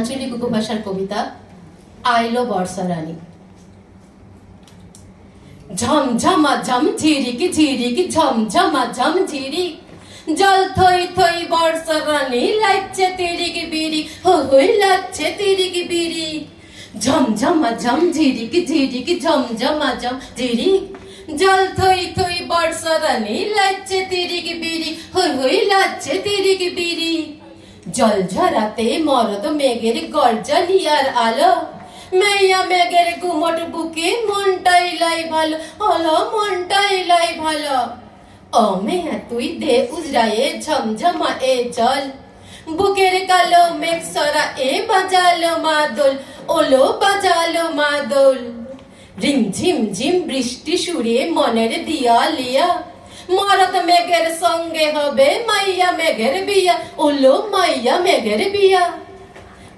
আঞ্চলিক উপভাষার কবিতা আইলো বর্ষা রানী। ঝমঝমা ঝম ঝিরিকি ঝিরিকি ঝমঝমা ঝম ঝিরিক, জল থই থই বর্ষা রানী লাগছে তিরিকি বিরি, হই লাগছে তিরিকি বিরি। ঝমঝমা ঝম ঝিরিকি ঝিরিকি ঝমঝমা ঝম ঝিরিক, জল থই থই বর্ষা রানী লাগছে তিরিকি বিরি, হই লাগছে তিরিকি বিরি। জল ঝরাতে মরদ মেঘের গর্জলিয়ার আলো, মেয়া মেঘের গুমট বুকে মনটাই লাই ভালো হলো, মনটাই লাই ভালো। ও মেয়া তুই দে উজরায়ে ঝমঝমা এ জল, বুকের কালো মেঘ সরা এ বাজালো মাদল, ওলো বাজালো মাদল। রিম ঝিম ঝিম বৃষ্টি সুরে মনের দিয়া লিয়া, মরদ মেঘের সঙ্গে হবে মাইয়া মেঘের বিয়া, ওলো মাইয়া মেঘের বিয়া।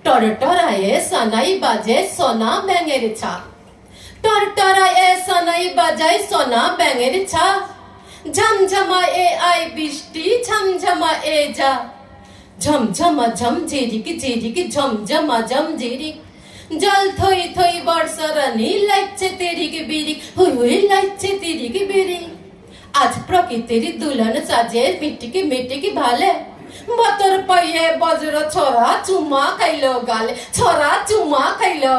টরটরায়ে সানাই বাজে সোনা ব্যাঙের ছা, টরটরায়ে সানাই বাজায় সোনা ব্যাঙের ছা। ঝমঝমা এ আই বৃষ্টি ঝমঝমা এ যা, ঝমঝমা ঝম ঝিরিকি ঝিরিকি ঝমঝমা ঝম ঝিরিক, জল থই থই বর্ষা রানী লাগছে তিরিকি বিরি, হই লাগছে তিরিকি বিরি। আজ প্রকৃতির দুলন সাজে মিটিকি মিটিকি ভালে, বতর পাইয়ে বজ্র ছড়া চুমা খাইলো গালে, ছড়া চুমা খাইলো।